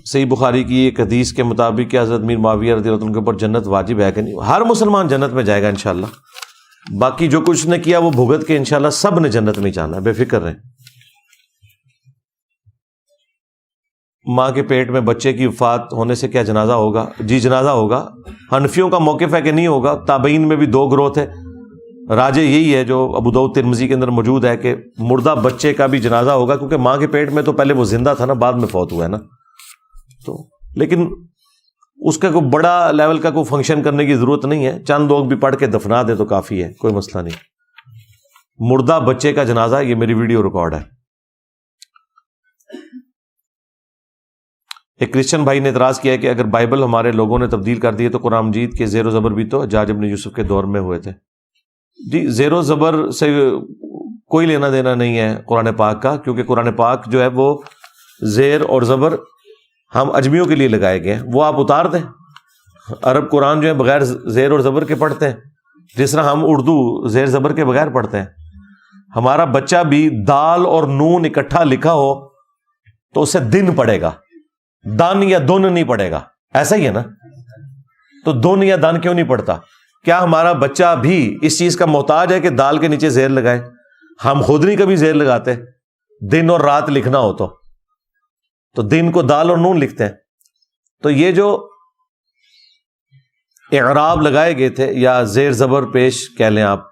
صحیح بخاری کی ایک حدیث کے مطابق کہ حضرت میر معاویہ رضی اللہ عنہ کے اوپر جنت واجب ہے کہ نہیں. ہر مسلمان جنت میں جائے گا انشاءاللہ. باقی جو کچھ نے کیا وہ بھگت کے انشاءاللہ سب نے جنت میں جانا ہے، بے فکر رہیں. ماں کے پیٹ میں بچے کی وفات ہونے سے کیا جنازہ ہوگا؟ جی جنازہ ہوگا. حنفیوں کا موقف ہے کہ نہیں ہوگا. تابعین میں بھی دو گروہ تھے. راجح یہی ہے جو ابو داؤد ترمذی کے اندر موجود ہے کہ مردہ بچے کا بھی جنازہ ہوگا، کیونکہ ماں کے پیٹ میں تو پہلے وہ زندہ تھا نا، بعد میں فوت ہوا ہے نا. تو لیکن اس کا کوئی بڑا لیول کا کوئی فنکشن کرنے کی ضرورت نہیں ہے. چند لوگ بھی پڑھ کے دفنا دے تو کافی ہے، کوئی مسئلہ نہیں. مردہ بچے کا جنازہ، یہ میری ویڈیو ریکارڈ ہے. ایک کرسچن بھائی نے اعتراض کیا ہے کہ اگر بائبل ہمارے لوگوں نے تبدیل کر دی ہے تو قرآن مجید کے زیر و زبر بھی تو حجاج ابن یوسف کے دور میں ہوئے تھے. جی زیر و زبر سے کوئی لینا دینا نہیں ہے قرآن پاک کا، کیونکہ قرآن پاک جو ہے وہ زیر اور زبر ہم اجمیوں کے لیے لگائے گئے ہیں، وہ آپ اتار دیں. عرب قرآن جو ہے بغیر زیر اور زبر کے پڑھتے ہیں، جس طرح ہم اردو زیر زبر کے بغیر پڑھتے ہیں. ہمارا بچہ بھی دال اور نون اکٹھا لکھا ہو تو اسے دن پڑھے گا، دن یا دن نہیں پڑھے گا. ایسا ہی ہے نا؟ تو دن یا دن کیوں نہیں پڑھتا؟ کیا ہمارا بچہ بھی اس چیز کا محتاج ہے کہ دال کے نیچے زیر لگائے؟ ہم خود نہیں کبھی زیر لگاتے. دن اور رات لکھنا ہو تو دن کو دال اور نون لکھتے ہیں. تو یہ جو اعراب لگائے گئے تھے یا زیر زبر پیش کہہ لیں آپ،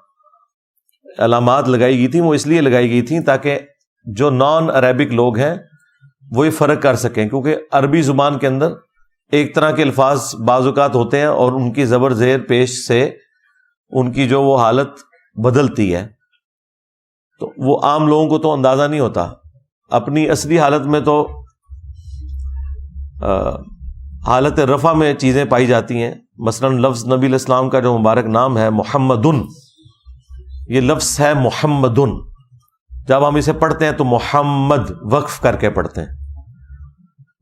علامات لگائی گئی تھیں، وہ اس لیے لگائی گئی تھیں تاکہ جو نان عربک لوگ ہیں وہ یہ فرق کر سکیں. کیونکہ عربی زبان کے اندر ایک طرح کے الفاظ بعض اوقات ہوتے ہیں اور ان کی زبر زیر پیش سے ان کی جو وہ حالت بدلتی ہے، تو وہ عام لوگوں کو تو اندازہ نہیں ہوتا. اپنی اصلی حالت میں تو حالت رفع میں چیزیں پائی جاتی ہیں. مثلا لفظ نبی علیہ السلام کا جو مبارک نام ہے محمدن، یہ لفظ ہے محمدن. جب ہم اسے پڑھتے ہیں تو محمد وقف کر کے پڑھتے ہیں،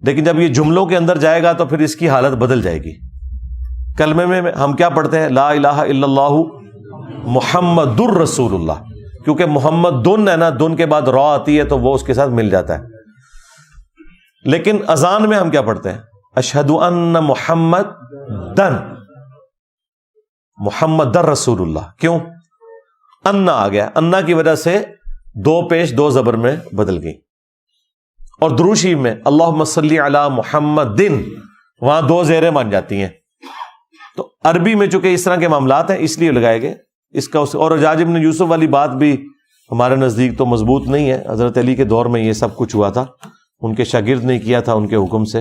لیکن جب یہ جملوں کے اندر جائے گا تو پھر اس کی حالت بدل جائے گی. کلمے میں ہم کیا پڑھتے ہیں؟ لا الہ الا اللہ محمد الرسول اللہ، کیونکہ محمد دن ہے نا، دن کے بعد را آتی ہے تو وہ اس کے ساتھ مل جاتا ہے. لیکن اذان میں ہم کیا پڑھتے ہیں؟ اشہد ان محمد دن محمد رسول اللہ. کیوں؟ انا آ گیا، انا کی وجہ سے دو پیش دو زبر میں بدل گئی. اور درود شریف میں اللہم صلی علی محمد دن، وہاں دو زیریں بن جاتی ہیں. تو عربی میں چونکہ اس طرح کے معاملات ہیں اس لیے لگائے گئے. اس کا اور حجاج ابن یوسف والی بات بھی ہمارے نزدیک تو مضبوط نہیں ہے. حضرت علی کے دور میں یہ سب کچھ ہوا تھا، ان کے شاگرد نے کیا تھا ان کے حکم سے.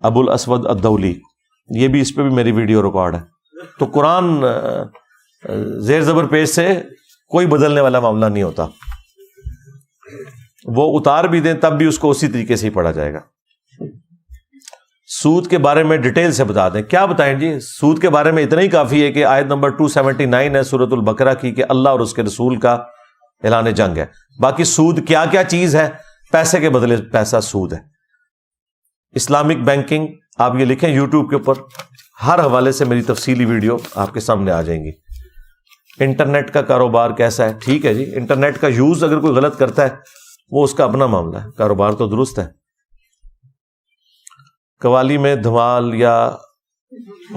ابو الاسود الدولی، یہ بھی اس پہ بھی میری ویڈیو ریکارڈ ہے. تو قرآن زیر زبر پیش سے کوئی بدلنے والا معاملہ نہیں ہوتا. وہ اتار بھی دیں تب بھی اس کو اسی طریقے سے ہی پڑھا جائے گا. سود کے بارے میں ڈیٹیل سے بتا دیں. کیا بتائیں جی؟ سود کے بارے میں اتنا ہی کافی ہے کہ آیت نمبر 279 ہے سورۃ البقرہ کی کہ اللہ اور اس کے رسول کا اعلان جنگ ہے. باقی سود کیا کیا چیز ہے؟ پیسے کے بدلے پیسہ سود ہے. اسلامک بینکنگ آپ یہ لکھیں یوٹیوب کے اوپر، ہر حوالے سے میری تفصیلی ویڈیو آپ کے سامنے آ جائیں گی. انٹرنیٹ کا کاروبار کیسا ہے؟ ٹھیک ہے جی. انٹرنیٹ کا یوز اگر کوئی غلط کرتا ہے وہ اس کا اپنا معاملہ ہے، کاروبار تو درست ہے. قوالی میں دھمال یا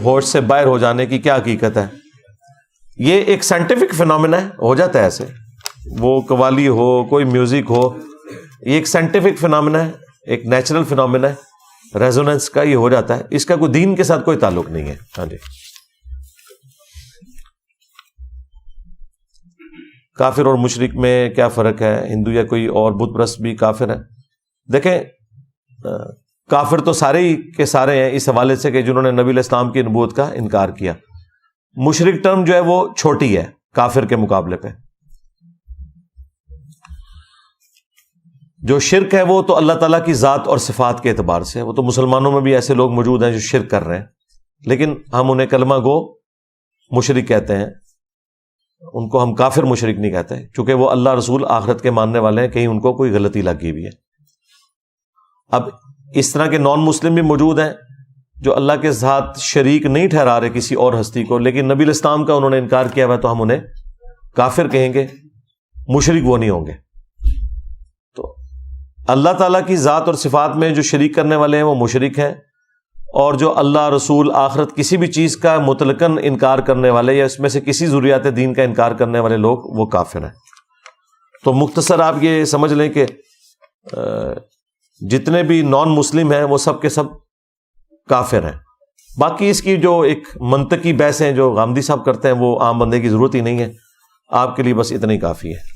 ہوش سے باہر ہو جانے کی کیا حقیقت ہے؟ یہ ایک سائنٹیفک فینومینا ہے، ہو جاتا ہے ایسے. وہ قوالی ہو، کوئی میوزک ہو، یہ ایک سائنٹیفک فینومینا ہے، ایک نیچرل فینومینا ہے. ریزوننس کا یہ ہو جاتا ہے. اس کا کوئی دین کے ساتھ کوئی تعلق نہیں ہے. ہاں جی. کافر اور مشرک میں کیا فرق ہے؟ ہندو یا کوئی اور بت پرست بھی کافر ہے؟ دیکھیں کافر تو سارے ہی کے سارے ہیں اس حوالے سے کہ جنہوں نے نبی علیہ السلام کی نبوت کا انکار کیا. مشرک ٹرم جو ہے وہ چھوٹی ہے کافر کے مقابلے پہ. جو شرک ہے وہ تو اللہ تعالیٰ کی ذات اور صفات کے اعتبار سے ہے. وہ تو مسلمانوں میں بھی ایسے لوگ موجود ہیں جو شرک کر رہے ہیں، لیکن ہم انہیں کلمہ گو مشرک کہتے ہیں. ان کو ہم کافر مشرک نہیں کہتے، چونکہ وہ اللہ رسول آخرت کے ماننے والے ہیں. کہیں ان کو کوئی غلطی لگی ہوئی ہے. اب اس طرح کے نان مسلم بھی موجود ہیں جو اللہ کے ساتھ شریک نہیں ٹھہرا رہے کسی اور ہستی کو، لیکن نبی علیہ السلام کا انہوں نے انکار کیا ہوا، تو ہم انہیں کافر کہیں گے، مشرک وہ نہیں ہوں گے. تو اللہ تعالیٰ کی ذات اور صفات میں جو شریک کرنے والے ہیں وہ مشرک ہیں، اور جو اللہ، رسول، آخرت، کسی بھی چیز کا مطلقاً انکار کرنے والے یا اس میں سے کسی ضروریات دین کا انکار کرنے والے لوگ وہ کافر ہیں۔ تو مختصر آپ یہ سمجھ لیں کہ جتنے بھی نان مسلم ہیں وہ سب کے سب کافر ہیں۔ باقی اس کی جو ایک منطقی بحث ہیں جو غامدی صاحب کرتے ہیں وہ عام بندے کی ضرورت ہی نہیں ہے، آپ کے لیے بس اتنا ہی کافی ہے۔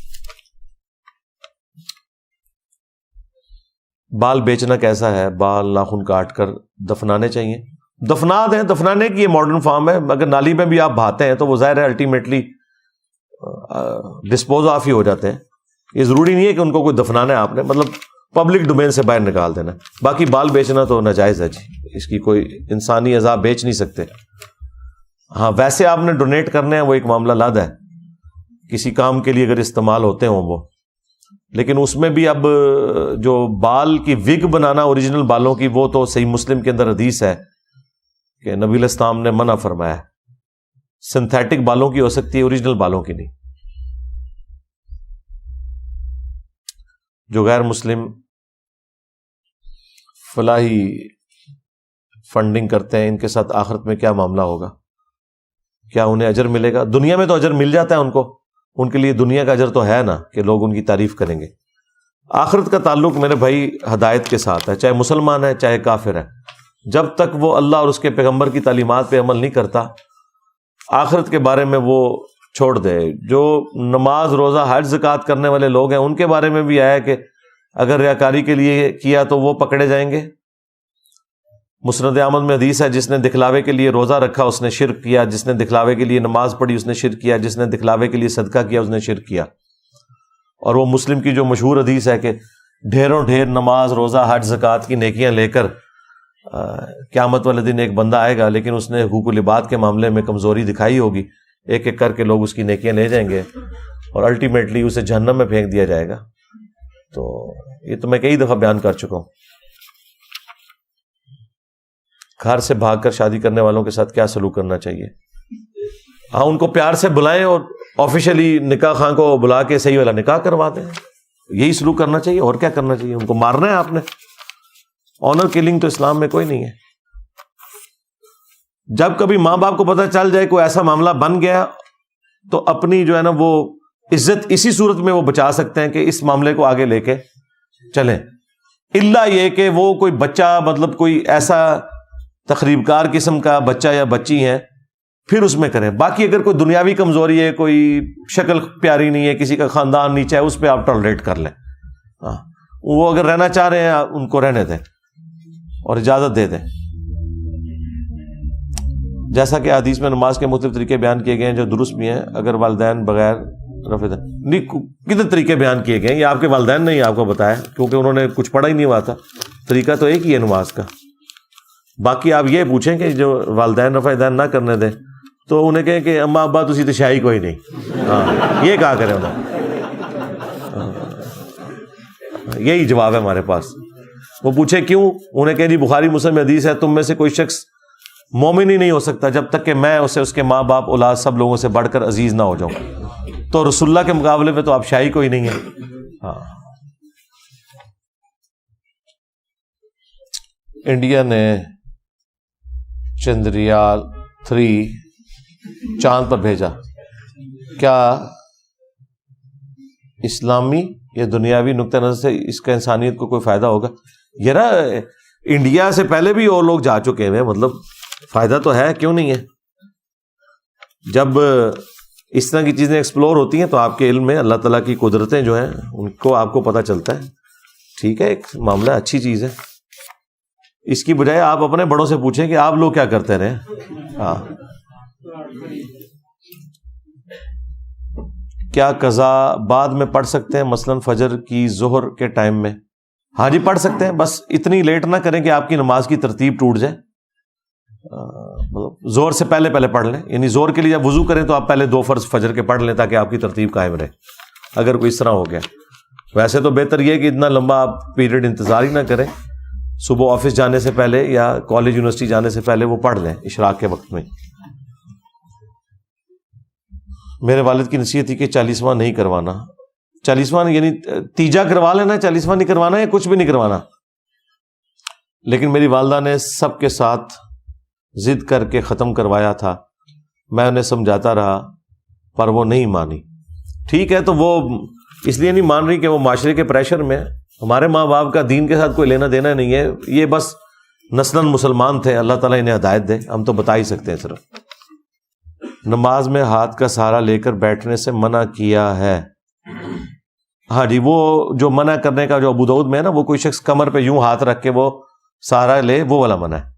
بال بیچنا کیسا ہے؟ بال ناخن کاٹ کر دفنانے چاہیے، دفنا دیں، دفنانے کی یہ ماڈرن فارم ہے۔ اگر نالی میں بھی آپ بہاتے ہیں تو وہ ظاہر ہے الٹیمیٹلی ڈسپوز آف ہی ہو جاتے ہیں۔ یہ ضروری نہیں ہے کہ ان کو کوئی دفنانا ہے آپ نے، مطلب پبلک ڈومین سے باہر نکال دینا۔ باقی بال بیچنا تو ناجائز ہے جی، اس کی کوئی انسانی اعضاء بیچ نہیں سکتے۔ ہاں ویسے آپ نے ڈونیٹ کرنے ہیں وہ ایک معاملہ علیحدہ ہے، کسی کام کے لیے اگر استعمال ہوتے ہوں وہ، لیکن اس میں بھی اب جو بال کی وگ بنانا اوریجنل بالوں کی، وہ تو صحیح مسلم کے اندر حدیث ہے کہ نبی علیہ السلام نے منع فرمایا ہے۔ سنتھیٹک بالوں کی ہو سکتی ہے، اوریجنل بالوں کی نہیں۔ جو غیر مسلم فلاحی فنڈنگ کرتے ہیں، ان کے ساتھ آخرت میں کیا معاملہ ہوگا؟ کیا انہیں اجر ملے گا؟ دنیا میں تو اجر مل جاتا ہے ان کو، ان کے لیے دنیا کا اجر تو ہے نا کہ لوگ ان کی تعریف کریں گے۔ آخرت کا تعلق میرے بھائی ہدایت کے ساتھ ہے، چاہے مسلمان ہے چاہے کافر ہے۔ جب تک وہ اللہ اور اس کے پیغمبر کی تعلیمات پہ عمل نہیں کرتا، آخرت کے بارے میں وہ چھوڑ دے۔ جو نماز، روزہ، حج، زکوٰۃ کرنے والے لوگ ہیں ان کے بارے میں بھی آیا کہ اگر ریاکاری کے لیے کیا تو وہ پکڑے جائیں گے۔ مسند احمد میں حدیث ہے، جس نے دکھلاوے کے لیے روزہ رکھا اس نے شرک کیا، جس نے دکھلاوے کے لیے نماز پڑھی اس نے شرک کیا، جس نے دکھلاوے کے لیے صدقہ کیا اس نے شرک کیا۔ اور وہ مسلم کی جو مشہور حدیث ہے کہ ڈھیروں ڈھیر نماز، روزہ، حج، زکوٰۃ کی نیکیاں لے کر قیامت والے دن ایک بندہ آئے گا، لیکن اس نے حقوق العباد کے معاملے میں کمزوری دکھائی ہوگی، ایک ایک کر کے لوگ اس کی نیکیاں لے جائیں گے اور الٹیمیٹلی اسے جہنم میں پھینک دیا جائے گا۔ تو یہ تو میں کئی دفعہ بیان کر چکا ہوں۔ گھر سے بھاگ کر شادی کرنے والوں کے ساتھ کیا سلوک کرنا چاہیے؟ ہاں ان کو پیار سے بلائیں اور آفیشلی نکاح خاں کو بلا کے صحیح والا نکاح کروا دیں، یہی سلوک کرنا چاہیے۔ اور کیا کرنا چاہیے؟ ان کو مارنا ہے آپ نے؟ آنر کلنگ تو اسلام میں کوئی نہیں ہے۔ جب کبھی ماں باپ کو پتہ چل جائے کوئی ایسا معاملہ بن گیا تو اپنی جو ہے نا وہ عزت اسی صورت میں وہ بچا سکتے ہیں کہ اس معاملے کو آگے لے کے چلیں، الا یہ کہ وہ کوئی بچہ، مطلب کوئی ایسا تخریب کار قسم کا بچہ یا بچی ہے پھر اس میں کریں۔ باقی اگر کوئی دنیاوی کمزوری ہے، کوئی شکل پیاری نہیں ہے، کسی کا خاندان نیچا ہے، اس پہ آپ ٹالریٹ کر لیں۔ ہاں وہ اگر رہنا چاہ رہے ہیں ان کو رہنے دیں اور اجازت دے دیں۔ جیسا کہ حدیث میں نماز کے مختلف طریقے بیان کیے گئے ہیں جو درست بھی ہیں، اگر والدین بغیر رفع نہیں، کتنے طریقے بیان کیے گئے ہیں، یہ آپ کے والدین نے ہی آپ کو بتایا کیونکہ انہوں نے کچھ پڑھا ہی نہیں ہوا تھا۔ طریقہ تو ایک ہی ہے نماز کا۔ باقی آپ یہ پوچھیں کہ جو والدین رفع دین نہ کرنے دیں تو انہیں کہیں کہ اماں ابا تسی تو شاہی کوئی نہیں، ہاں یہ کہا کریں انہیں۔ یہی جواب ہے ہمارے پاس۔ وہ پوچھے کیوں، انہیں کہیں جی بخاری مسلم میں حدیث ہے تم میں سے کوئی شخص مومن ہی نہیں ہو سکتا جب تک کہ میں اسے اس کے ماں باپ اولاد سب لوگوں سے بڑھ کر عزیز نہ ہو جاؤں۔ تو رسول اللہ کے مقابلے میں تو آپ شاہی کوئی نہیں ہے۔ ہاں انڈیا نے چندریال 3 چاند پر بھیجا، کیا اسلامی یا دنیاوی نقطہ نظر سے اس کا انسانیت کو کوئی فائدہ ہوگا؟ یہ نا انڈیا سے پہلے بھی اور لوگ جا چکے ہیں، مطلب فائدہ تو ہے، کیوں نہیں ہے؟ جب اس طرح کی چیزیں ایکسپلور ہوتی ہیں تو آپ کے علم میں اللہ تعالیٰ کی قدرتیں جو ہیں ان کو آپ کو پتہ چلتا ہے۔ ٹھیک ہے، ایک معاملہ اچھی چیز ہے۔ اس کی بجائے آپ اپنے بڑوں سے پوچھیں کہ آپ لوگ کیا کرتے رہے۔ ہاں کیا قضا بعد میں پڑھ سکتے ہیں، مثلاً فجر کی ظہر کے ٹائم میں؟ ہاں جی پڑھ سکتے ہیں، بس اتنی لیٹ نہ کریں کہ آپ کی نماز کی ترتیب ٹوٹ جائے۔ زور سے پہلے پڑھ لیں، یعنی زور کے لیے جب وضو کریں تو آپ پہلے 2 فرض فجر کے پڑھ لیں تاکہ آپ کی ترتیب قائم رہے، اگر کوئی اس طرح ہو گیا۔ ویسے تو بہتر یہ کہ اتنا لمبا آپ پیریڈ انتظار ہی نہ کریں، صبح آفس جانے سے پہلے یا کالج یونیورسٹی جانے سے پہلے وہ پڑھ لیں اشراق کے وقت میں۔ میرے والد کی نصیحت تھی کہ 40واں نہیں کروانا۔ 40واں یعنی تیجا کروا لینا، 40واں نہیں کروانا یا کچھ بھی نہیں کروانا. لیکن میری والدہ نے سب کے ساتھ ضد کر کے ختم کروایا تھا. میں انہیں سمجھاتا رہا پر وہ نہیں مانی. ٹھیک ہے، تو وہ اس لیے نہیں مان رہی کہ وہ معاشرے کے پریشر میں. ہمارے ماں باپ کا دین کے ساتھ کوئی لینا دینا نہیں ہے، یہ بس نسلاً مسلمان تھے، اللہ تعالیٰ انہیں ہدایت دے، ہم تو بتا ہی سکتے ہیں صرف. نماز میں ہاتھ کا سہارا لے کر بیٹھنے سے منع کیا ہے. ہاں جی، وہ جو منع کرنے کا جو ابو داؤد میں ہے نا، وہ کوئی شخص کمر پہ یوں ہاتھ رکھ کے وہ سہارا لے، وہ والا منع ہے.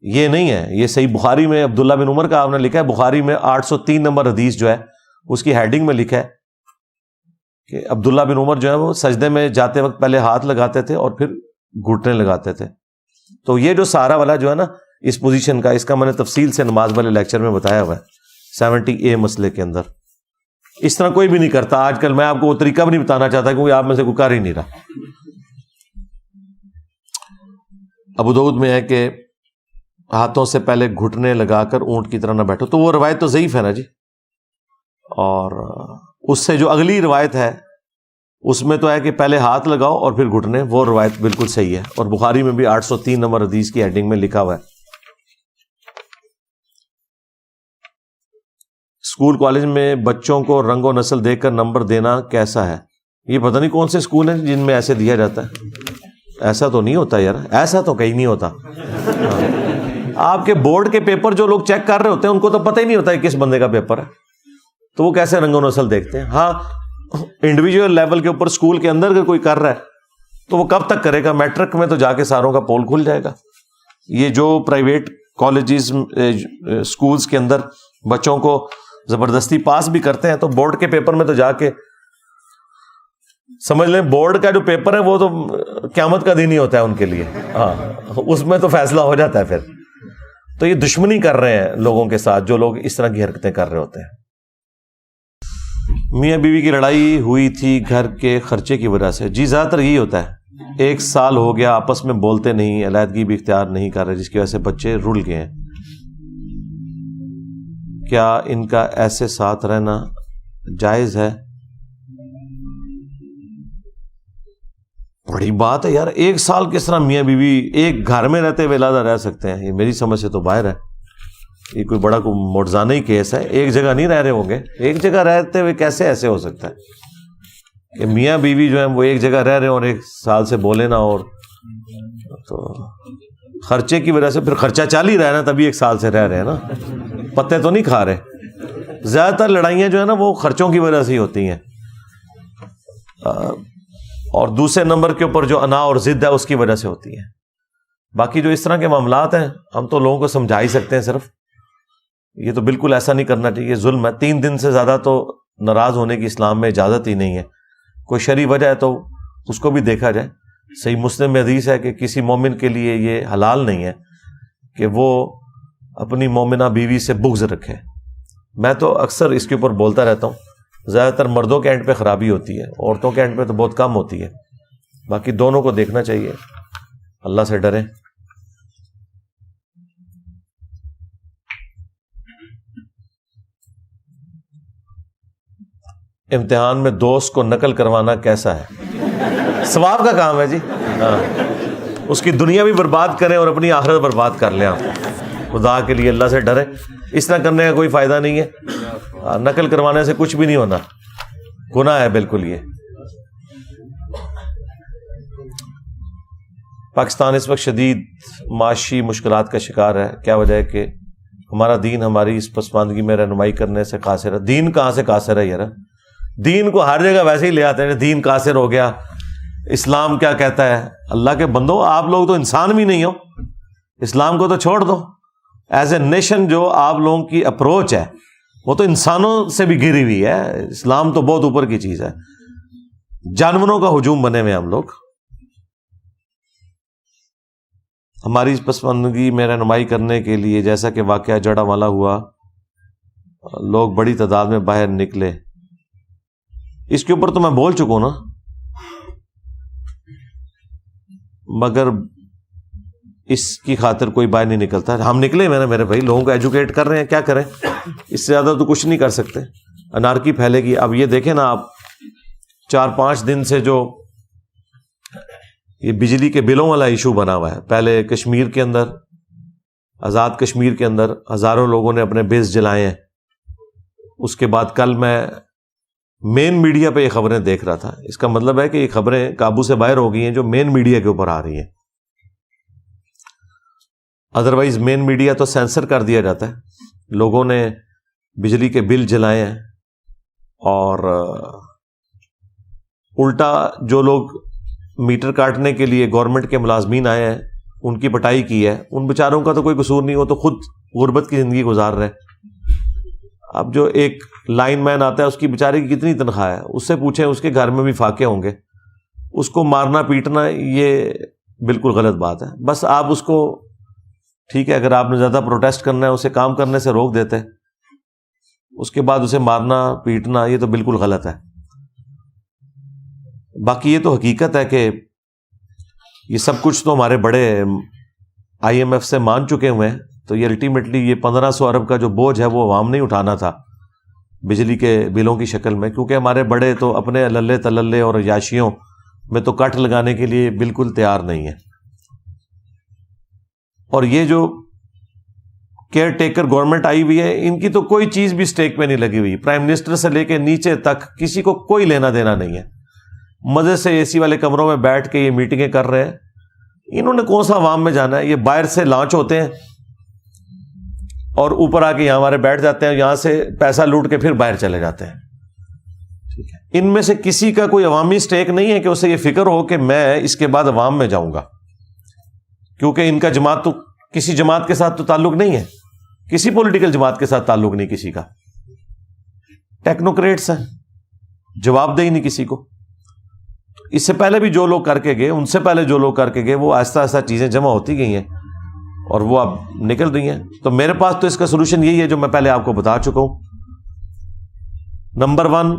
یہ نہیں ہے. یہ صحیح بخاری میں عبداللہ بن عمر کا آپ نے لکھا ہے، بخاری میں 803 نمبر حدیث جو ہے اس کی ہیڈنگ میں لکھا ہے کہ عبداللہ بن عمر جو ہے وہ سجدے میں جاتے وقت پہلے ہاتھ لگاتے تھے اور پھر گھٹنے لگاتے تھے. تو یہ جو سہارا والا جو ہے نا اس پوزیشن کا، اس کا میں نے تفصیل سے نماز والے لیکچر میں بتایا ہوا ہے 70A مسئلے کے اندر. اس طرح کوئی بھی نہیں کرتا آج کل. میں آپ کو وہ طریقہ بھی نہیں بتانا چاہتا کیونکہ آپ میں سے کوئی کر ہی نہیں رہا. ابو داؤد میں ہے کہ ہاتھوں سے پہلے گھٹنے لگا کر اونٹ کی طرح نہ بیٹھو. تو وہ روایت تو ضعیف ہے نا جی. اور اس سے جو اگلی روایت ہے اس میں تو ہے کہ پہلے ہاتھ لگاؤ اور پھر گھٹنے، وہ روایت بالکل صحیح ہے. اور بخاری میں بھی 803 نمبر حدیث کی ہیڈنگ میں لکھا ہوا ہے. اسکول کالج میں بچوں کو رنگ و نسل دیکھ کر نمبر دینا کیسا ہے؟ یہ پتہ نہیں کون سے اسکول ہیں جن میں ایسے دیا جاتا ہے. ایسا تو نہیں ہوتا یار، ایسا تو کہیں نہیں ہوتا. آپ کے بورڈ کے پیپر جو لوگ چیک کر رہے ہوتے ہیں ان کو تو پتہ ہی نہیں ہوتا ہے کس بندے کا پیپر ہے، تو وہ کیسے رنگ و نسل دیکھتے ہیں. ہاں انڈیویجول لیول کے اوپر اسکول کے اندر اگر کوئی کر رہا ہے تو وہ کب تک کرے گا؟ میٹرک میں تو جا کے ساروں کا پول کھل جائے گا. یہ جو پرائیویٹ کالجز اسکولز کے اندر بچوں کو زبردستی پاس بھی کرتے ہیں تو بورڈ کے پیپر میں تو جا کے سمجھ لیں بورڈ کا جو پیپر ہے وہ تو قیامت کا دن ہی ہوتا ہے ان کے لیے. ہاں اس میں تو فیصلہ ہو جاتا ہے پھر. تو یہ دشمنی کر رہے ہیں لوگوں کے ساتھ جو لوگ اس طرح کی حرکتیں کر رہے ہوتے ہیں. میاں بیوی کی لڑائی ہوئی تھی گھر کے خرچے کی وجہ سے. جی زیادہ تر یہی ہوتا ہے. 1 سال ہو گیا آپس میں بولتے نہیں، علیحدگی بھی اختیار نہیں کر رہے، جس کی وجہ سے بچے رل گئے ہیں. کیا ان کا ایسے ساتھ رہنا جائز ہے؟ بڑی بات ہے یار. 1 سال کس طرح میاں بیوی ایک گھر میں رہتے ہوئے علیحدہ رہ سکتے ہیں؟ یہ میری سمجھ سے تو باہر ہے. یہ کوئی بڑا کوئی موجزانہ ہی کیس ہے. ایک جگہ نہیں رہ رہے ہوں گے. ایک جگہ رہتے ہوئے کیسے ایسے ہو سکتا ہے کہ میاں بیوی جو ہے وہ ایک جگہ رہ رہے ہیں اور 1 سال سے بولے نا؟ اور تو خرچے کی وجہ سے پھر خرچہ چل ہی رہا ہے نا، تبھی 1 سال سے رہ رہے ہیں نا، پتے تو نہیں کھا رہے. زیادہ تر لڑائیاں جو ہے نا وہ خرچوں کی وجہ سے ہی ہوتی ہیں. اور دوسرے نمبر کے اوپر جو انا اور ضد ہے اس کی وجہ سے ہوتی ہے. باقی جو اس طرح کے معاملات ہیں ہم تو لوگوں کو سمجھا ہی سکتے ہیں صرف. یہ تو بالکل ایسا نہیں کرنا چاہیے، ظلم ہے. 3 دن سے زیادہ تو ناراض ہونے کی اسلام میں اجازت ہی نہیں ہے. کوئی شرعی وجہ ہے تو اس کو بھی دیکھا جائے. صحیح مسلم میں حدیث ہے کہ کسی مومن کے لیے یہ حلال نہیں ہے کہ وہ اپنی مومنہ بیوی سے بغض رکھے. میں تو اکثر اس کے اوپر بولتا رہتا ہوں. زیادہ تر مردوں کے اینڈ پہ خرابی ہوتی ہے، عورتوں کے اینڈ پہ تو بہت کم ہوتی ہے. باقی دونوں کو دیکھنا چاہیے. اللہ سے ڈریں. امتحان میں دوست کو نقل کروانا کیسا ہے؟ ثواب کا کام ہے جی. ہاں اس کی دنیا بھی برباد کریں اور اپنی آخرت برباد کر لیں. آپ خدا کے لیے اللہ سے ڈریں. اس طرح کرنے کا کوئی فائدہ نہیں ہے. نقل کروانے سے کچھ بھی نہیں ہونا، گناہ ہے بالکل. یہ پاکستان اس وقت شدید معاشی مشکلات کا شکار ہے. کیا وجہ ہے کہ ہمارا دین ہماری اس پسماندگی میں رہنمائی کرنے سے قاصر ہے؟ دین کہاں سے قاصر ہے یار؟ دین کو ہر جگہ ویسے ہی لے آتے ہیں. دین قاصر ہو گیا، اسلام کیا کہتا ہے؟ اللہ کے بندو آپ لوگ تو انسان بھی نہیں ہو. اسلام کو تو چھوڑ دو. ایز اے نیشن جو آپ لوگوں کی اپروچ ہے وہ تو انسانوں سے بھی گری ہوئی ہے. اسلام تو بہت اوپر کی چیز ہے. جانوروں کا ہجوم بنے ہوئے ہم لوگ. ہماری اس پسماندگی میں رہنمائی کرنے کے لیے جیسا کہ واقعہ جڑا والا ہوا، لوگ بڑی تعداد میں باہر نکلے. اس کے اوپر تو میں بول چکا ہوں نا، مگر اس کی خاطر کوئی باہر نہیں نکلتا. ہم نکلے میرے بھائی، لوگوں کو ایجوکیٹ کر رہے ہیں. کیا کریں؟ اس سے زیادہ تو کچھ نہیں کر سکتے. انارکی پھیلے گی. اب یہ دیکھیں نا آپ 4-5 دن سے جو یہ بجلی کے بلوں والا ایشو بنا ہوا ہے، پہلے کشمیر کے اندر، آزاد کشمیر کے اندر ہزاروں لوگوں نے اپنے بیس جلائے ہیں. اس کے بعد کل میں مین میڈیا پہ یہ خبریں دیکھ رہا تھا. اس کا مطلب ہے کہ یہ خبریں قابو سے باہر ہو گئی ہیں جو مین میڈیا کے اوپر آ رہی ہیں. ادروائز مین میڈیا تو سینسر کر دیا جاتا ہے. لوگوں نے بجلی کے بل جلائے ہیں اور الٹا جو لوگ میٹر کاٹنے کے لیے گورنمنٹ کے ملازمین آئے ہیں ان کی پٹائی کی ہے. ان بیچاروں کا تو کوئی قصور نہیں، وہ تو خود غربت کی زندگی گزار رہے. اب جو ایک لائن مین آتا ہے اس کی بیچارے کی کتنی تنخواہ ہے، اس سے پوچھیں، اس کے گھر میں بھی فاقے ہوں گے. اس کو مارنا پیٹنا یہ بالکل غلط بات ہے. بس آپ اس کو، ٹھیک ہے، اگر آپ نے زیادہ پروٹیسٹ کرنا ہے اسے کام کرنے سے روک دیتے، اس کے بعد اسے مارنا پیٹنا یہ تو بالکل غلط ہے. باقی یہ تو حقیقت ہے کہ یہ سب کچھ تو ہمارے بڑے IMF سے مان چکے ہوئے ہیں. تو یہ الٹیمیٹلی یہ 1500 ارب کا جو بوجھ ہے وہ عوام نہیں اٹھانا تھا بجلی کے بلوں کی شکل میں، کیونکہ ہمارے بڑے تو اپنے للے تللے اور عیاشیوں میں تو کٹ لگانے کے لیے بالکل تیار نہیں ہے. اور یہ جو کیئر ٹیکر گورنمنٹ آئی ہوئی ہے، ان کی تو کوئی چیز بھی سٹیک پہ نہیں لگی ہوئی. پرائم منسٹر سے لے کے نیچے تک کسی کو کوئی لینا دینا نہیں ہے. مزے سے AC والے کمروں میں بیٹھ کے یہ میٹنگیں کر رہے ہیں. انہوں نے کون سا عوام میں جانا ہے؟ یہ باہر سے لانچ ہوتے ہیں اور اوپر آ کے یہاں ہمارے بیٹھ جاتے ہیں، یہاں سے پیسہ لوٹ کے پھر باہر چلے جاتے ہیں. ٹھیک ہے، ان میں سے کسی کا کوئی عوامی سٹیک نہیں ہے کہ اسے یہ فکر ہو کہ میں اس کے بعد عوام میں جاؤں گا، کیونکہ ان کا جماعت تو کسی جماعت کے ساتھ تو تعلق نہیں ہے، کسی پولیٹیکل جماعت کے ساتھ تعلق نہیں کسی کا. ٹیکنوکریٹس ہیں، جواب دے ہی نہیں کسی کو. اس سے پہلے بھی جو لوگ کر کے گئے، ان سے پہلے جو لوگ کر کے گئے، وہ آہستہ آہستہ چیزیں جمع ہوتی گئی ہیں اور وہ اب نکل رہی ہیں. تو میرے پاس تو اس کا سولوشن یہی ہے جو میں پہلے آپ کو بتا چکا ہوں. نمبر 1،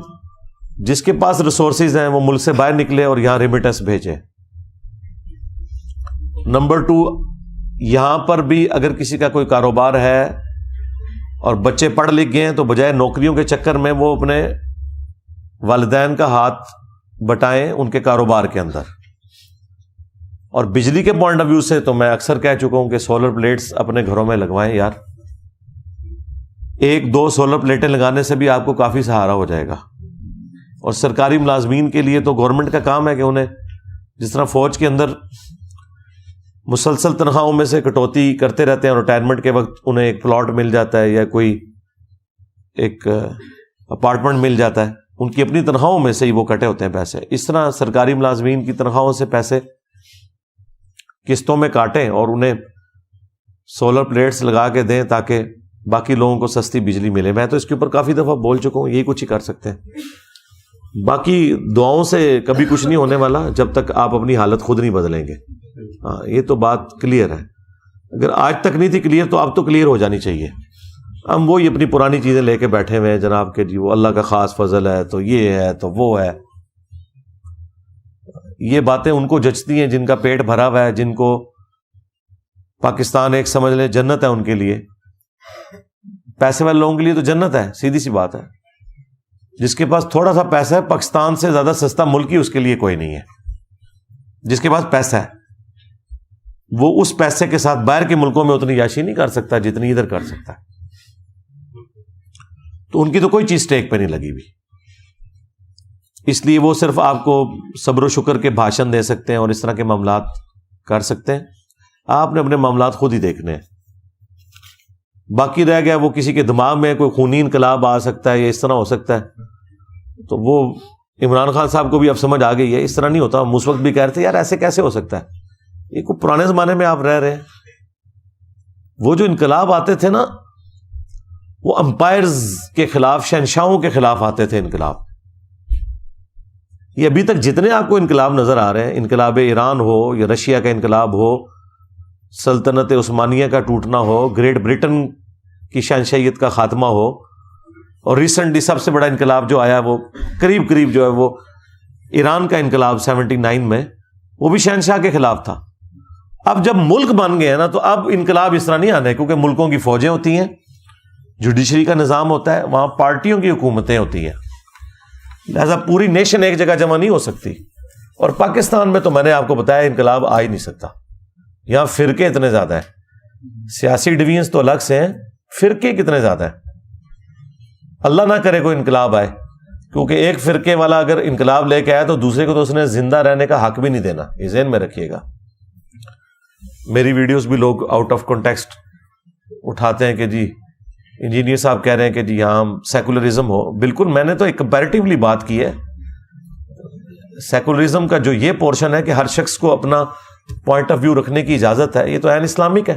جس کے پاس ریسورسز ہیں وہ ملک سے باہر نکلے اور یہاں ریمیٹنس بھیجے. نمبر 2، یہاں پر بھی اگر کسی کا کوئی کاروبار ہے اور بچے پڑھ لکھ گئے ہیں تو بجائے نوکریوں کے چکر میں وہ اپنے والدین کا ہاتھ بٹائیں ان کے کاروبار کے اندر. اور بجلی کے پوائنٹ آف ویو سے تو میں اکثر کہہ چکا ہوں کہ سولر پلیٹس اپنے گھروں میں لگوائیں یار. 1-2 سولر پلیٹیں لگانے سے بھی آپ کو کافی سہارا ہو جائے گا. اور سرکاری ملازمین کے لیے تو گورنمنٹ کا کام ہے کہ انہیں، جس طرح فوج کے اندر مسلسل تنخواہوں میں سے کٹوتی کرتے رہتے ہیں اور ریٹائرمنٹ کے وقت انہیں ایک پلاٹ مل جاتا ہے یا کوئی ایک اپارٹمنٹ مل جاتا ہے، ان کی اپنی تنخواہوں میں سے ہی وہ کٹے ہوتے ہیں پیسے. اس طرح سرکاری ملازمین کی تنخواہوں سے پیسے قسطوں میں کاٹیں اور انہیں سولر پلیٹس لگا کے دیں تاکہ باقی لوگوں کو سستی بجلی ملے. میں تو اس کے اوپر کافی دفعہ بول چکا ہوں، یہی کچھ ہی کر سکتے ہیں. باقی دعاؤں سے کبھی کچھ نہیں ہونے والا جب تک آپ اپنی حالت خود نہیں بدلیں گے. ہاں، یہ تو بات کلیئر ہے. اگر آج تک نہیں تھی کلیئر تو اب تو کلیئر ہو جانی چاہیے. ہم وہی اپنی پرانی چیزیں لے کے بیٹھے ہوئے ہیں جناب کہ جی وہ اللہ کا خاص فضل ہے تو یہ ہے تو وہ ہے. یہ باتیں ان کو جچتی ہیں جن کا پیٹ بھرا ہوا ہے، جن کو پاکستان ایک سمجھ لیں جنت ہے ان کے لیے. پیسے والے لوگوں کے لیے تو جنت ہے، سیدھی سی بات ہے. جس کے پاس تھوڑا سا پیسہ ہے، پاکستان سے زیادہ سستا ملک ہی اس کے لیے کوئی نہیں ہے. جس کے پاس پیسہ ہے وہ اس پیسے کے ساتھ باہر کے ملکوں میں اتنی عیاشی نہیں کر سکتا جتنی ادھر کر سکتا ہے. تو ان کی تو کوئی چیز ٹیک پہ نہیں لگی ہوئی، اس لیے وہ صرف آپ کو صبر و شکر کے بھاشن دے سکتے ہیں اور اس طرح کے معاملات کر سکتے ہیں. آپ نے اپنے معاملات خود ہی دیکھنے ہیں. باقی رہ گیا وہ کسی کے دماغ میں کوئی خونی انقلاب آ سکتا ہے یا اس طرح ہو سکتا ہے، تو وہ عمران خان صاحب کو بھی اب سمجھ آ گئی ہے. اس طرح نہیں ہوتا. ہم اس وقت بھی کہہ رہے تھے یار ایسے کیسے ہو سکتا ہے، یہ کوئی پرانے زمانے میں آپ رہ رہے ہیں. وہ جو انقلاب آتے تھے نا وہ امپائرز کے خلاف، شہنشاہوں کے خلاف آتے تھے انقلاب. یہ ابھی تک جتنے آپ کو انقلاب نظر آ رہے ہیں، انقلاب ایران ہو یا رشیا کا انقلاب ہو، سلطنت عثمانیہ کا ٹوٹنا ہو، گریٹ برٹن کی شہنشاہیت کا خاتمہ ہو، اور ریسنٹلی سب سے بڑا انقلاب جو آیا وہ قریب قریب جو ہے وہ ایران کا انقلاب 79 میں، وہ بھی شہنشاہ کے خلاف تھا. اب جب ملک بن گئے نا تو اب انقلاب اس طرح نہیں آنے، کیونکہ ملکوں کی فوجیں ہوتی ہیں، جوڈیشری کا نظام ہوتا ہے، وہاں پارٹیوں کی حکومتیں ہوتی ہیں. لہذا پوری نیشن ایک جگہ جمع نہیں ہو سکتی. اور پاکستان میں تو میں نے آپ کو بتایا انقلاب آ ہی نہیں سکتا. یہاں فرقے اتنے زیادہ ہیں, سیاسی ڈویژنز تو الگ سے ہیں, فرقے کتنے زیادہ ہیں. اللہ نہ کرے کوئی انقلاب آئے, کیونکہ ایک فرقے والا اگر انقلاب لے کے آیا تو دوسرے کو تو اس نے زندہ رہنے کا حق بھی نہیں دینا, یہ ذہن میں رکھیے گا. میری ویڈیوز بھی لوگ آؤٹ آف کانٹیکسٹ اٹھاتے ہیں کہ جی انجینئر صاحب کہہ رہے ہیں کہ جی یہاں سیکولرزم ہو. بالکل, میں نے تو ایک کمپیریٹیولی بات کی ہے. سیکولرزم کا جو یہ پورشن ہے کہ ہر شخص کو اپنا پوائنٹ آف ویو رکھنے کی اجازت ہے, یہ تو عین اسلامک ہے.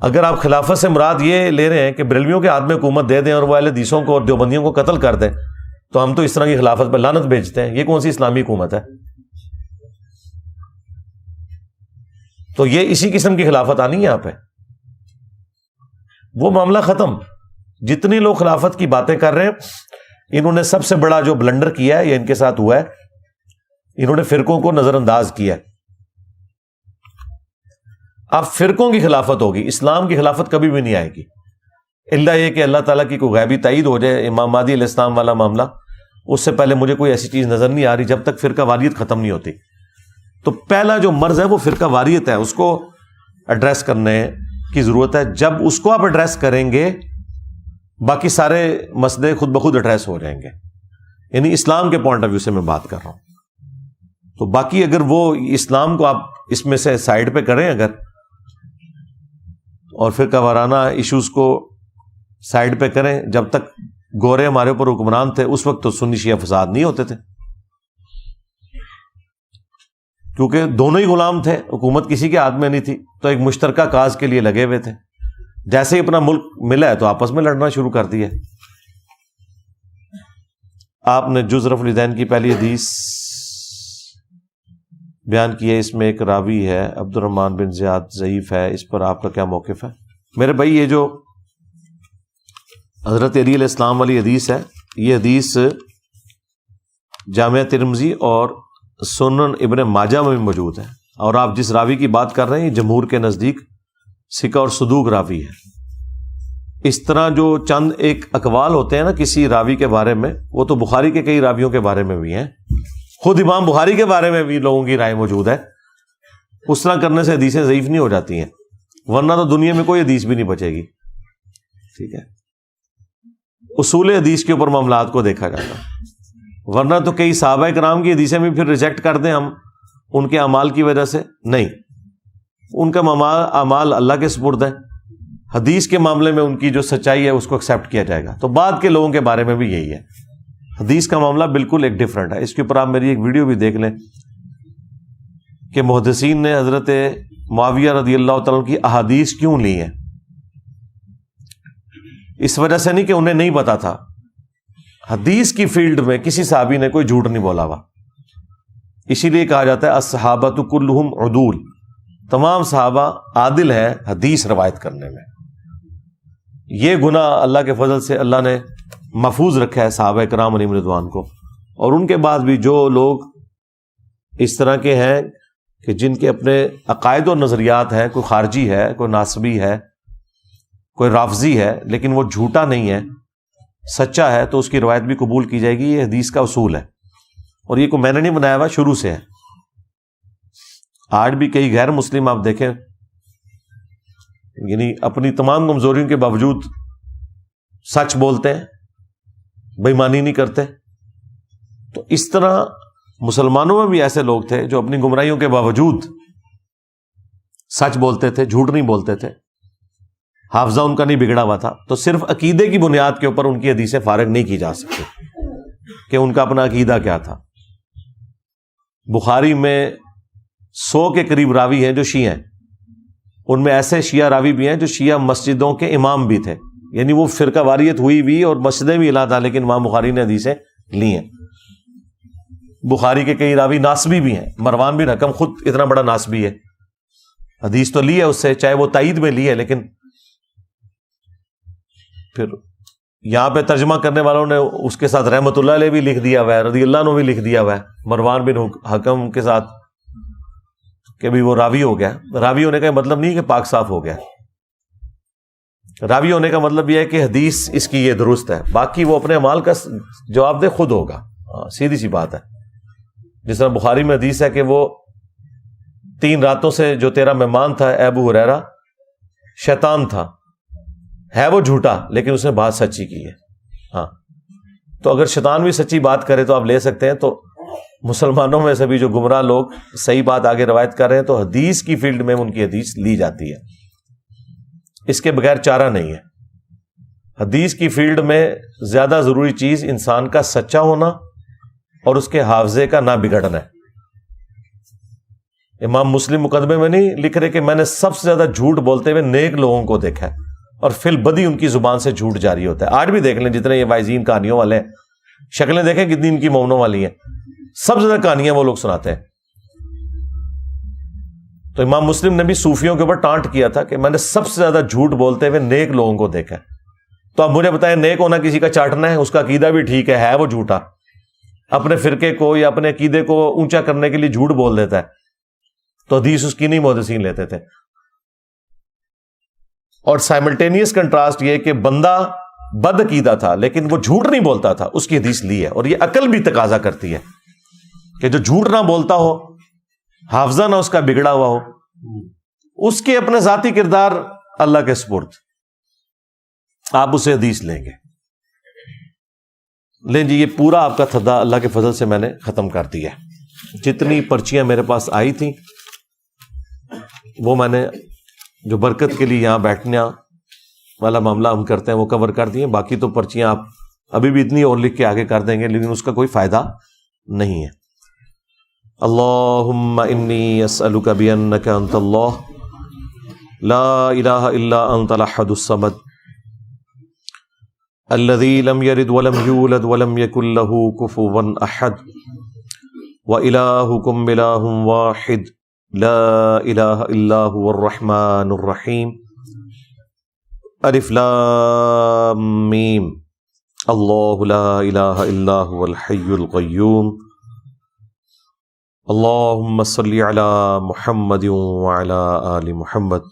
اگر آپ خلافت سے مراد یہ لے رہے ہیں کہ بریلویوں کے ہاتھ میں حکومت دے دیں اور وہ اہل حدیثوں کو اور دیوبندیوں کو قتل کر دیں, تو ہم تو اس طرح کی خلافت پہ لعنت بھیجتے ہیں. یہ کون سی اسلامی حکومت ہے؟ تو یہ اسی قسم کی خلافت آنی ہے یہاں پہ. وہ معاملہ ختم. جتنے لوگ خلافت کی باتیں کر رہے ہیں, انہوں نے سب سے بڑا جو بلنڈر کیا ہے, یہ ان کے ساتھ ہوا ہے, انہوں نے فرقوں کو نظر انداز کیا ہے. اب فرقوں کی خلافت ہوگی, اسلام کی خلافت کبھی بھی نہیں آئے گی, الا یہ کہ اللہ تعالیٰ کی کوئی غیبی تائید ہو جائے. امام مہدی علیہ السلام والا معاملہ, اس سے پہلے مجھے کوئی ایسی چیز نظر نہیں آ رہی جب تک فرقہ واریت ختم نہیں ہوتی. تو پہلا جو مرض ہے وہ فرقہ واریت ہے, اس کو ایڈریس کرنے کی ضرورت ہے. جب اس کو آپ ایڈریس کریں گے, باقی سارے مسئلے خود بخود ایڈریس ہو جائیں گے. یعنی اسلام کے پوائنٹ آف ویو سے میں بات کر رہا ہوں. تو باقی اگر وہ اسلام کو آپ اس میں سے سائڈ پہ کریں اگر, اور فرقہ وارانہ ایشوز کو سائڈ پہ کریں, جب تک گورے ہمارے اوپر حکمران تھے اس وقت تو سنی شیعہ فساد نہیں ہوتے تھے, کیونکہ دونوں ہی غلام تھے, حکومت کسی کے ہاتھ میں نہیں تھی, تو ایک مشترکہ کاز کے لیے لگے ہوئے تھے. جیسے ہی اپنا ملک ملا ہے تو آپس میں لڑنا شروع کر دیا. آپ نے جز رفع الیدین کی پہلی حدیث بیان کی ہے, اس میں ایک راوی ہے عبد الرحمن بن زیاد ضعیف ہے, اس پر آپ کا کیا موقف ہے؟ میرے بھائی, یہ جو حضرت علی علیہ السلام والی حدیث ہے, یہ حدیث جامعہ ترمذی اور سنن ابن ماجہ میں بھی موجود ہے, اور آپ جس راوی کی بات کر رہے ہیں یہ جمہور کے نزدیک ثقہ اور صدوق راوی ہے. اس طرح جو چند ایک اقوال ہوتے ہیں نا کسی راوی کے بارے میں, وہ تو بخاری کے کئی راویوں کے بارے میں بھی ہیں, خود امام بخاری کے بارے میں بھی لوگوں کی رائے موجود ہے. اس طرح کرنے سے حدیثیں ضعیف نہیں ہو جاتی ہیں, ورنہ تو دنیا میں کوئی حدیث بھی نہیں بچے گی. ٹھیک ہے, اصول حدیث کے اوپر معاملات کو دیکھا جاتا, ورنہ تو کئی صحابہ کرام کی حدیثیں بھی پھر ریجیکٹ کر دیں ہم ان کے اعمال کی وجہ سے. نہیں, ان کا اعمال اللہ کے سپرد ہے, حدیث کے معاملے میں ان کی جو سچائی ہے اس کو ایکسیپٹ کیا جائے گا. تو بعد کے لوگوں کے بارے میں بھی یہی ہے, حدیث کا معاملہ بالکل ایک ڈفرنٹ ہے. اس کے اوپر آپ میری ایک ویڈیو بھی دیکھ لیں کہ محدثین نے حضرت معاویہ رضی اللہ تعالیٰ کی احادیث کیوں لی ہیں. اس وجہ سے نہیں کہ انہیں نہیں پتا تھا, حدیث کی فیلڈ میں کسی صحابی نے کوئی جھوٹ نہیں بولا ہوا. اسی لیے کہا جاتا ہے الصحابۃ کلہم عدول, تمام صحابہ عادل ہیں حدیث روایت کرنے میں. یہ گناہ اللہ کے فضل سے اللہ نے محفوظ رکھا ہے صحابہ کرام علیہم رضوان کو. اور ان کے بعد بھی جو لوگ اس طرح کے ہیں کہ جن کے اپنے عقائد و نظریات ہیں, کوئی خارجی ہے, کوئی ناصبی ہے, کوئی رافضی ہے, لیکن وہ جھوٹا نہیں ہے, سچا ہے, تو اس کی روایت بھی قبول کی جائے گی. یہ حدیث کا اصول ہے, اور یہ کوئی میں نے نہیں بنایا ہوا, شروع سے ہے. آج بھی کئی غیر مسلم آپ دیکھیں, یعنی اپنی تمام کمزوریوں کے باوجود سچ بولتے ہیں, بے ایمانی نہیں کرتے. تو اس طرح مسلمانوں میں بھی ایسے لوگ تھے جو اپنی گمراہیوں کے باوجود سچ بولتے تھے, جھوٹ نہیں بولتے تھے, حافظہ ان کا نہیں بگڑا ہوا تھا. تو صرف عقیدے کی بنیاد کے اوپر ان کی حدیثیں فارغ نہیں کی جا سکتی کہ ان کا اپنا عقیدہ کیا تھا. بخاری میں 100 کے قریب راوی ہیں جو شیعہ ہیں, ان میں ایسے شیعہ راوی بھی ہیں جو شیعہ مسجدوں کے امام بھی تھے, یعنی وہ فرقہ واریت ہوئی بھی اور مسجدیں بھی علیحدہ, لیکن امام بخاری نے حدیثیں لی ہیں. بخاری کے کئی راوی ناسبی بھی ہیں, مروان بن حکم خود اتنا بڑا ناسبی ہے, حدیث تو لی ہے اس سے, چاہے وہ تائید میں لی ہے, لیکن پھر یہاں پہ ترجمہ کرنے والوں نے اس کے ساتھ رحمت اللہ علیہ بھی لکھ دیا ہوا ہے, رضی اللہ عنہ بھی لکھ دیا ہوا ہے, مروان بن حکم کے ساتھ کہ بھی وہ راوی ہو گیا. راوی ہونے کا مطلب نہیں کہ پاک صاف ہو گیا, راوی ہونے کا مطلب یہ ہے کہ حدیث اس کی یہ درست ہے، باقی وہ اپنے اعمال کا جواب دے خود ہوگا. سیدھی سی بات ہے. جس طرح بخاری میں حدیث ہے کہ وہ 3 راتوں سے جو تیرا مہمان تھا ابو ہریرہ شیطان تھا، ہے وہ جھوٹا لیکن اس نے بات سچی کی ہے. ہاں، تو اگر شیطان بھی سچی بات کرے تو آپ لے سکتے ہیں. تو مسلمانوں میں سے بھی جو گمراہ لوگ صحیح بات آگے روایت کر رہے ہیں تو حدیث کی فیلڈ میں ان کی حدیث لی جاتی ہے، اس کے بغیر چارہ نہیں ہے. حدیث کی فیلڈ میں زیادہ ضروری چیز انسان کا سچا ہونا اور اس کے حافظے کا نہ بگڑنا ہے. امام مسلم مقدمے میں نہیں لکھ رہے کہ میں نے سب سے زیادہ جھوٹ بولتے ہوئے نیک لوگوں کو دیکھا ہے اور فی البدی ان کی زبان سے جھوٹ جاری ہوتا ہے. آج بھی دیکھ لیں جتنے یہ وائزین کہانیوں والے ہیں، شکلیں دیکھیں کتنی ان کی مومنوں والی ہیں، سب سے زیادہ کہانیاں وہ لوگ سناتے ہیں. تو امام مسلم نے بھی صوفیوں کے اوپر ٹانٹ کیا تھا کہ میں نے سب سے زیادہ جھوٹ بولتے ہوئے نیک لوگوں کو دیکھا ہے. تو اب مجھے بتائیں، نیک ہونا کسی کا چاٹنا ہے؟ اس کا عقیدہ بھی ٹھیک ہے وہ جھوٹا، اپنے فرقے کو یا اپنے عقیدے کو اونچا کرنے کے لیے جھوٹ بول دیتا ہے. تو حدیث اس کی نہیں محدثین لیتے تھے. اور سائملٹینیس کنٹراسٹ یہ کہ بندہ بد عقیدہ تھا لیکن وہ جھوٹ نہیں بولتا تھا، اس کی حدیث لی ہے. اور یہ عقل بھی تقاضا کرتی ہے کہ جو جھوٹ نہ بولتا ہو، حافظہ نہ اس کا بگڑا ہوا ہو، اس کے اپنے ذاتی کردار اللہ کے سپرد، آپ اسے حدیث لیں گے. لیں جی، یہ پورا آپ کا تھدا اللہ کے فضل سے میں نے ختم کر دیا. جتنی پرچیاں میرے پاس آئی تھیں وہ میں نے جو برکت کے لیے یہاں بیٹھنے والا معاملہ ہم کرتے ہیں وہ کور کر دیے. باقی تو پرچیاں آپ ابھی بھی اتنی اور لکھ کے آگے کر دیں گے لیکن اس کا کوئی فائدہ نہیں ہے. اللہم انی اسألک بانک انت اللہ لا الہ الا انت الاحد الصمد الذی لم یلد ولم یولد ولم یکن لہ کفوا احد وإلہکم الہ واحد لا الہ الا هو الرحمن الرحیم. الف لام میم. اللہ لا الہ الا هو الحی القیوم. اللہم صلی علی محمد وعلی آل محمد.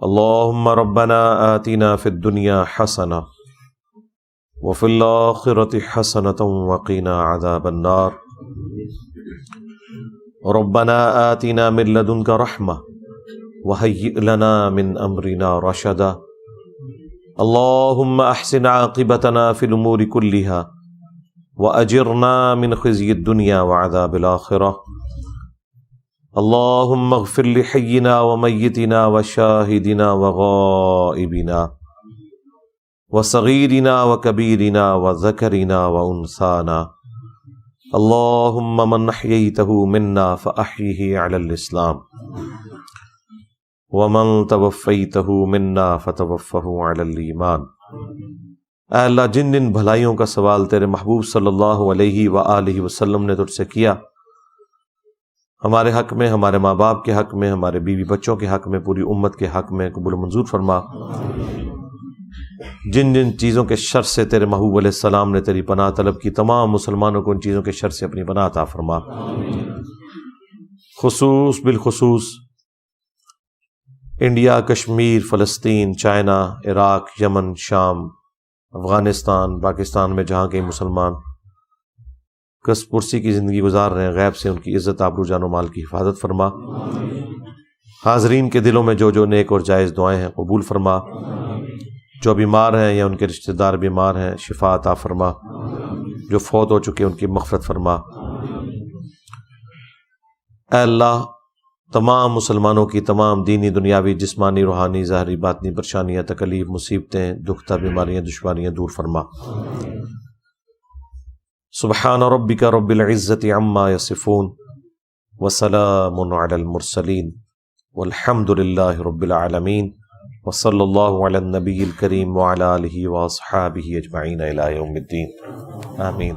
اللہم ربنا آتنا فی الدنیا حسنہ وفی الآخرۃ حسنۃ وقنا عذاب النار. ربنا آتنا من لدنک رحمہ وہیئ لنا من امرنا رشدا. اللہم احسن عاقبتنا فی الامور کلہا وأجرنا من خزي الدنيا وعذاب الآخرة. اللهم اغفر لحينا وميتنا وشاهدنا وغائبنا وصغيرنا وكبيرنا وذكرنا وأنثانا. اللهم من أحييته منا فأحيه على الإسلام ومن توفيته منا فتوفه على الإيمان. اے اللہ، جن جن بھلائیوں کا سوال تیرے محبوب صلی اللہ علیہ وآلہ وسلم نے تجھ سے کیا، ہمارے حق میں، ہمارے ماں باپ کے حق میں، ہمارے بیوی بچوں کے حق میں، پوری امت کے حق میں قبول و منظور فرما. جن جن چیزوں کے شر سے تیرے محبوب علیہ السلام نے تیری پناہ طلب کی، تمام مسلمانوں کو ان چیزوں کے شر سے اپنی پناہ عطا فرما. بالخصوص انڈیا، کشمیر، فلسطین، چائنا، عراق، یمن، شام، افغانستان، پاکستان میں جہاں کئی مسلمان کس پرسی کی زندگی گزار رہے ہیں، غیب سے ان کی عزت، آبرو، جان و مال کی حفاظت فرما. حاضرین کے دلوں میں جو جو نیک اور جائز دعائیں ہیں قبول فرما. جو بیمار ہیں یا ان کے رشتہ دار بیمار ہیں، شفا عطا فرما. جو فوت ہو چکے ان کی مغفرت فرما. اے اللہ، تمام مسلمانوں کی تمام دینی، دنیاوی، جسمانی، روحانی، ظاہری، باطنی پریشانیاں، تکلیف، مصیبتیں، دکھتا، بیماریاں، دشواریاں دور فرما. سبحان ربک رب العزت عما یصفون وسلام علی المرسلین والحمد للہ رب العالمین وصلی اللہ علی النبی الکریم وعلی آلہ واصحابہ اجمعین الی یوم الدین. آمین.